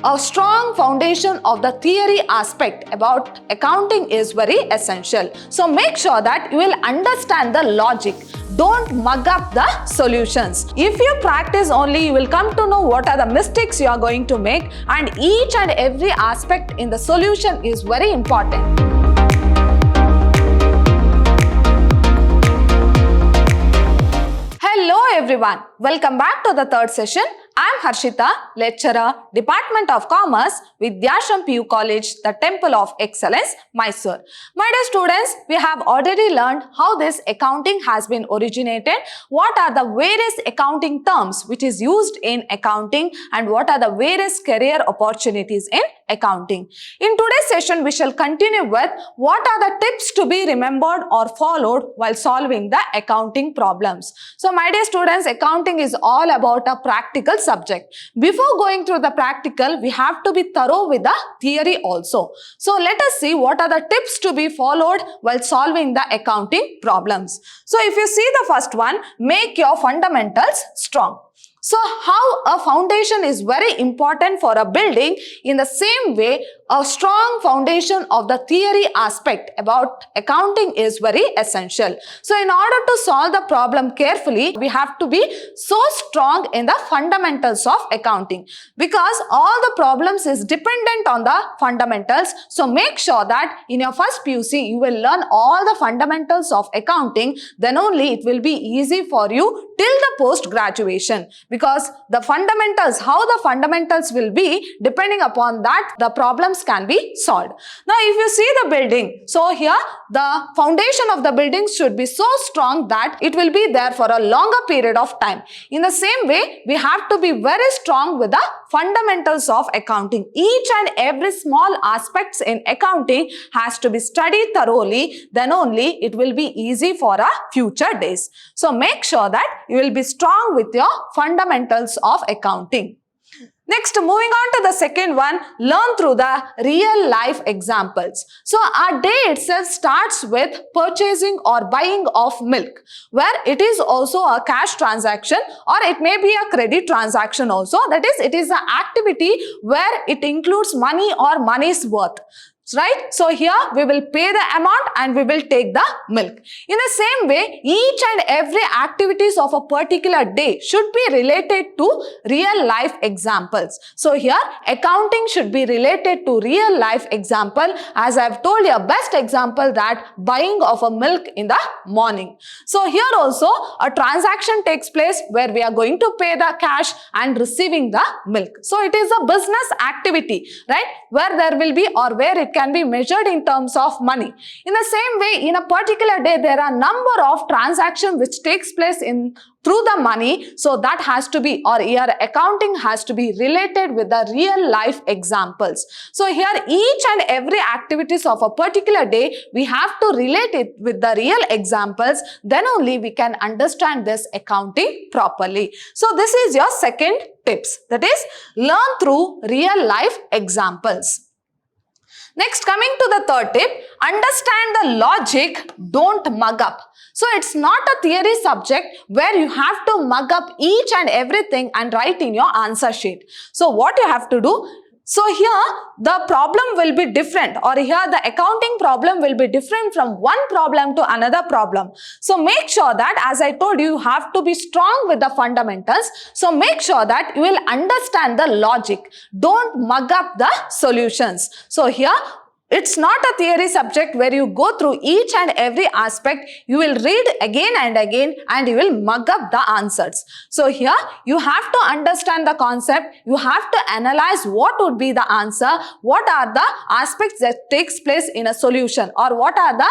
A strong foundation of the theory aspect about accounting is very essential. So make sure that you will understand the logic. Don't mug up the solutions. If you practice only, you will come to know what are the mistakes you are going to make, and each and every aspect in the solution is very important. Hello everyone, welcome back to the third session. I am Harshita, lecturer, Department of Commerce, Vidyashram PU College, the Temple of Excellence, Mysore. My dear students, we have already learned how this accounting has been originated, what are the various accounting terms which is used in accounting, and what are the various career opportunities in accounting. In today's session, we shall continue with what are the tips to be remembered or followed while solving the accounting problems. So my dear students, accounting is all about a practical subject. Before going through the practical, we have to be thorough with the theory also. So let us see what are the tips to be followed while solving the accounting problems. So if you see the first one, make your fundamentals strong. So how a foundation is very important for a building, in the same way a strong foundation of the theory aspect about accounting is very essential. So in order to solve the problem carefully, we have to be so strong in the fundamentals of accounting, because all the problems is dependent on the fundamentals. So make sure that in your first PUC you will learn all the fundamentals of accounting, then only it will be easy for you till the post graduation, because the fundamentals, how the fundamentals will be, depending upon that the problems can be solved. Now if you see the building, so here the foundation of the building should be so strong that it will be there for a longer period of time. In the same way, we have to be very strong with the fundamentals of accounting. Each and every small aspects in accounting has to be studied thoroughly, then only it will be easy for our future days. So make sure that you will be strong with your fundamentals of accounting. Next, moving on to the second one, learn through the real life examples. So our day itself starts with purchasing or buying of milk, where it is also a cash transaction or it may be a credit transaction also. That is, it is an activity where it includes money or money's worth. Right? So here we will pay the amount and we will take the milk. In the same way, each and every activities of a particular day should be related to real life examples. So here accounting should be related to real life example. As I have told you, a best example that buying of a milk in the morning. So here also a transaction takes place where we are going to pay the cash and receiving the milk. So it is a business activity, right? Where there will be, or where it can be measured in terms of money. In the same way, in a particular day, there are number of transactions which takes place through the money. So that has to be, or here accounting has to be related with the real life examples. So here each and every activities of a particular day, we have to relate it with the real examples. Then only we can understand this accounting properly. So this is your second tips. That is, learn through real life examples. Next, coming to the third tip, understand the logic, don't mug up. So it's not a theory subject where you have to mug up each and everything and write in your answer sheet. So what you have to do, so here the problem will be different, or here the accounting problem will be different from one problem to another problem. So make sure that, as I told you, you have to be strong with the fundamentals. So make sure that you will understand the logic. Don't mug up the solutions. So here it's not a theory subject where you go through each and every aspect. You will read again and again and you will mug up the answers. So here you have to understand the concept. You have to analyze what would be the answer, what are the aspects that takes place in a solution, or what are the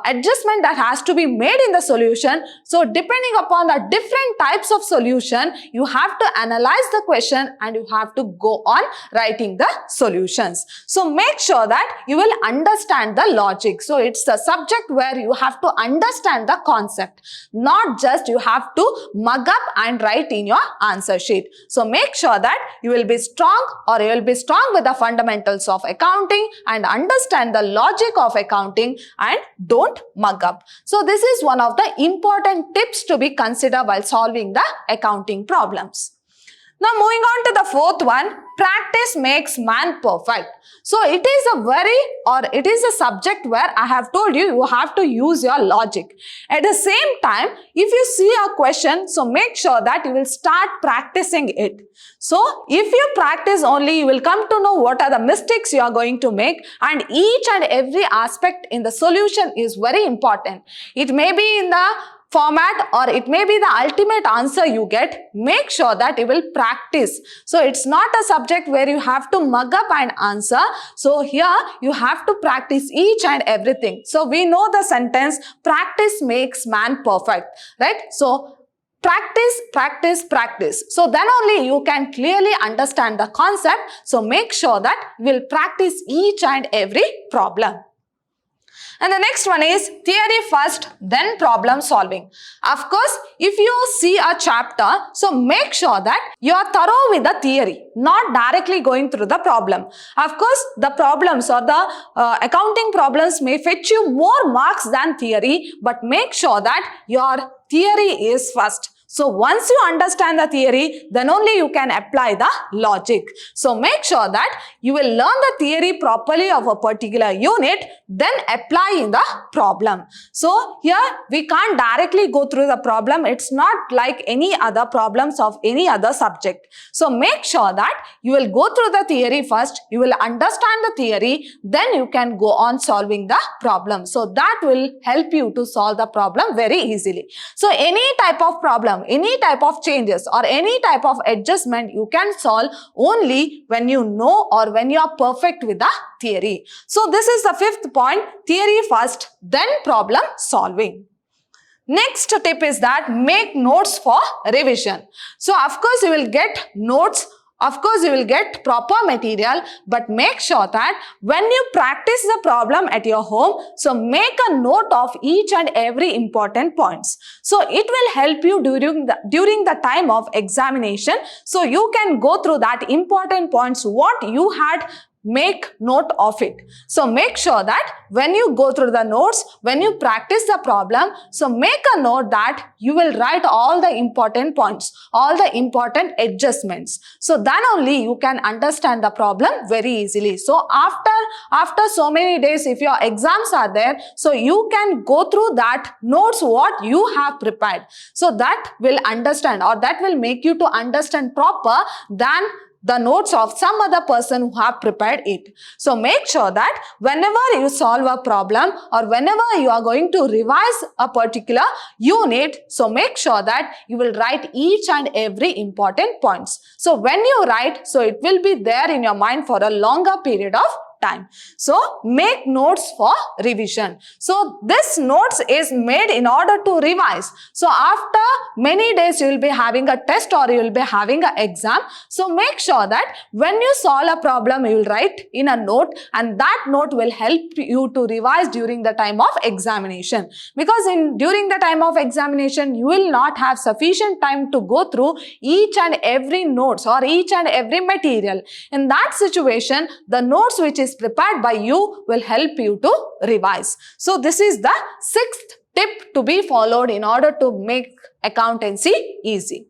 adjustment that has to be made in the solution. So depending upon the different types of solution, you have to analyze the question and you have to go on writing the solutions. So make sure that you will understand the logic. So it's a subject where you have to understand the concept, not just you have to mug up and write in your answer sheet. So make sure that you will be strong, or you will be strong with the fundamentals of accounting and understand the logic of accounting, and don't mug up. So this is one of the important tips to be considered while solving the accounting problems. Now moving on to the fourth one, practice makes man perfect. So it is a subject where I have told you, you have to use your logic. At the same time, if you see a question, so make sure that you will start practicing it. So if you practice only, you will come to know what are the mistakes you are going to make, and each and every aspect in the solution is very important. It may be in the format or it may be the ultimate answer you get. Make sure that you will practice. So it's not a subject where you have to mug up and answer. So here you have to practice each and everything. So we know the sentence, practice makes man perfect, right? So practice, practice, practice. So then only you can clearly understand the concept. So make sure that you will practice each and every problem. And the next one is theory first, then problem solving. Of course, if you see a chapter, so make sure that you are thorough with the theory, not directly going through the problem. Of course, the problems or the accounting problems may fetch you more marks than theory, but make sure that your theory is first. So once you understand the theory, then only you can apply the logic. So make sure that you will learn the theory properly of a particular unit, then apply in the problem. So here we can't directly go through the problem. It's not like any other problems of any other subject. So make sure that you will go through the theory first, you will understand the theory, then you can go on solving the problem. So that will help you to solve the problem very easily. So any type of problem, any type of changes or any type of adjustment you can solve only when you know or when you are perfect with the theory. So this is the fifth point, theory first, then problem solving. Next tip is that make notes for revision. So of course you will get notes. Of course, you will get proper material, but make sure that when you practice the problem at your home, so make a note of each and every important points. So it will help you during the time of examination. So you can go through that important points, what you had, make note of it. So make sure that when you go through the notes, when you practice the problem, so make a note that you will write all the important points, all the important adjustments. So then only you can understand the problem very easily. So after so many days, if your exams are there, so you can go through that notes what you have prepared. So that will understand, or that will make you to understand proper than the notes of some other person who have prepared it. So make sure that whenever you solve a problem or whenever you are going to revise a particular unit, so make sure that you will write each and every important points. So when you write, so it will be there in your mind for a longer period of time. So make notes for revision. So this notes is made in order to revise. So after many days you will be having a test or you will be having an exam. So make sure that when you solve a problem, you will write in a note, and that note will help you to revise during the time of examination. Because during the time of examination, you will not have sufficient time to go through each and every notes or each and every material. In that situation, the notes which is prepared by you will help you to revise. So this is the sixth tip to be followed in order to make accountancy easy.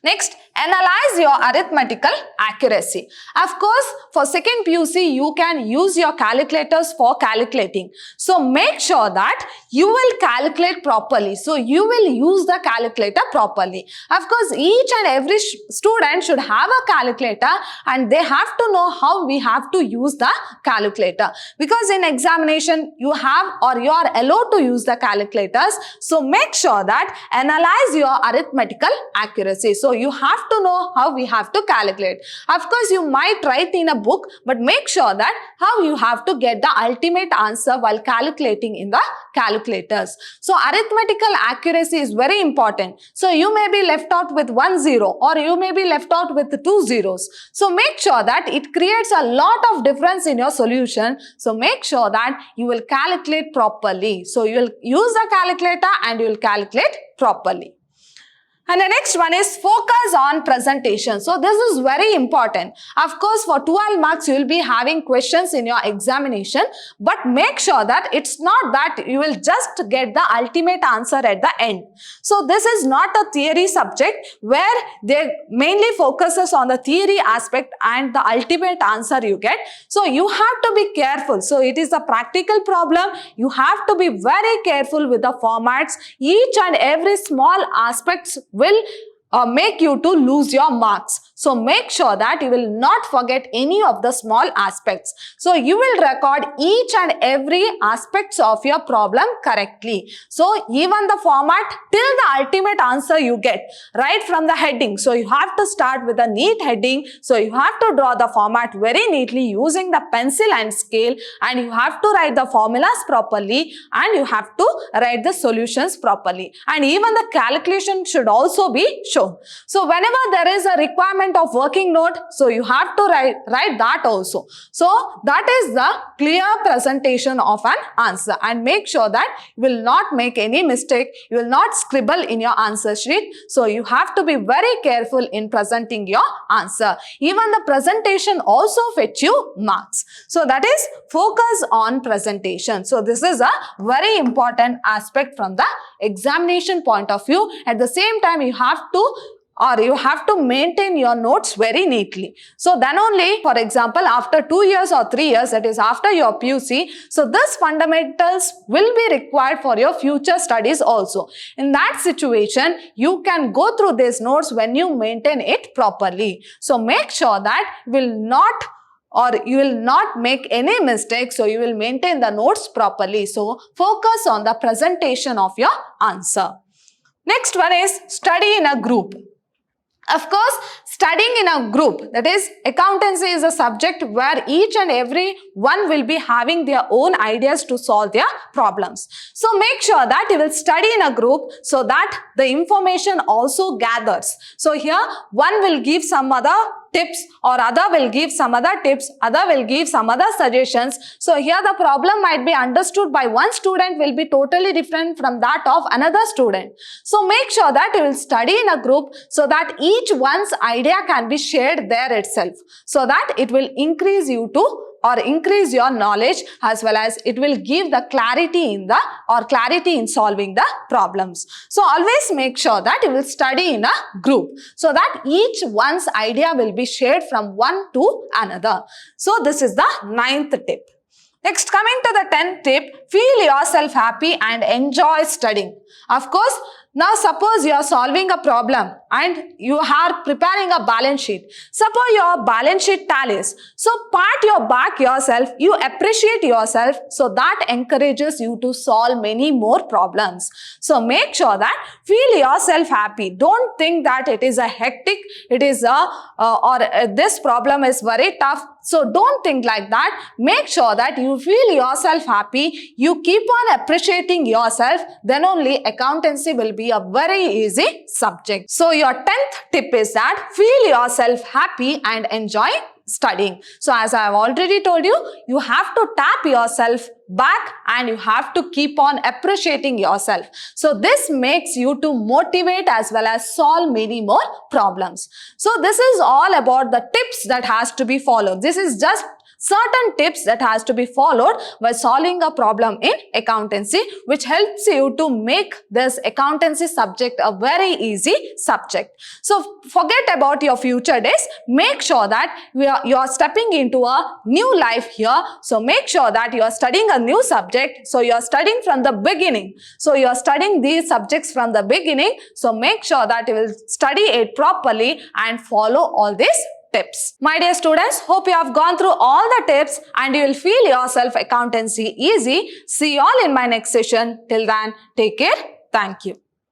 Next, analyze your arithmetical accuracy. Of course, for second PUC, you can use your calculators for calculating. So make sure that you will calculate properly. So you will use the calculator properly. Of course, each and every student should have a calculator, and they have to know how we have to use the calculator. Because in examination, you have or you are allowed to use the calculators. So make sure that analyze your arithmetical accuracy. So you have to know how we have to calculate. Of course, you might write in a book, but make sure that how you have to get the ultimate answer while calculating in the calculators. So arithmetical accuracy is very important. So you may be left out with 1 0 or you may be left out with 2 zeros. So make sure that it creates a lot of difference in your solution. So make sure that you will calculate properly. So you will use the calculator and you will calculate properly. And the next one is focus on presentation. So this is very important. Of course, for 12 marks, you will be having questions in your examination, but make sure that it's not that you will just get the ultimate answer at the end. So this is not a theory subject where they mainly focuses on the theory aspect and the ultimate answer you get. So you have to be careful. So it is a practical problem. You have to be very careful with the formats. Each and every small aspects will make you to lose your marks. So make sure that you will not forget any of the small aspects. So you will record each and every aspects of your problem correctly. So even the format till the ultimate answer you get right from the heading. So you have to start with a neat heading. So you have to draw the format very neatly using the pencil and scale, and you have to write the formulas properly, and you have to write the solutions properly, and even the calculation should also be shown. So whenever there is a requirement of working note, so you have to write that also. So that is the clear presentation of an answer, and make sure that you will not make any mistake. You will not scribble in your answer sheet. So you have to be very careful in presenting your answer. Even the presentation also fetch you marks. So that is focus on presentation. So this is a very important aspect from the examination point of view. At the same time, you have to maintain your notes very neatly. So then only, for example, after 2 years or 3 years, that is after your PUC, so this fundamentals will be required for your future studies also. In that situation, you can go through these notes when you maintain it properly. So make sure that you will not make any mistakes. So you will maintain the notes properly. So focus on the presentation of your answer. Next one is study in a group. Of course, studying in a group, that is, accountancy is a subject where each and every one will be having their own ideas to solve their problems. So make sure that you will study in a group so that the information also gathers. So here one will give some other tips, or other will give some other tips, other will give some other suggestions. So here the problem might be understood by one student will be totally different from that of another student. So make sure that you will study in a group so that each one's idea can be shared there itself, so that it will increase your knowledge, as well as it will give the clarity in solving the problems. So always make sure that you will study in a group so that each one's idea will be shared from one to another. So this is the 9th tip. Next, coming to the 10th tip, feel yourself happy and enjoy studying. Of course, now suppose you are solving a problem and you are preparing a balance sheet. Suppose your balance sheet tallies. So pat your back yourself, you appreciate yourself, so that encourages you to solve many more problems. So make sure that feel yourself happy. Don't think that it is a hectic, this problem is very tough. So don't think like that. Make sure that you feel yourself happy. You keep on appreciating yourself. Then only accountancy will be a very easy subject. So your 10th tip is that feel yourself happy and enjoy studying. So as I have already told you, you have to tap yourself back and you have to keep on appreciating yourself. So this makes you to motivate as well as solve many more problems. So this is all about the tips that has to be followed. This is just certain tips that has to be followed while solving a problem in accountancy, which helps you to make this accountancy subject a very easy subject. So forget about your future days. Make sure that you are stepping into a new life here. So make sure that you are studying a new subject. So you are studying from the beginning. So you are studying these subjects from the beginning. So make sure that you will study it properly and follow all these tips. My dear students, hope you have gone through all the tips and you will feel yourself accountancy easy. See you all in my next session. Till then, take care. Thank you.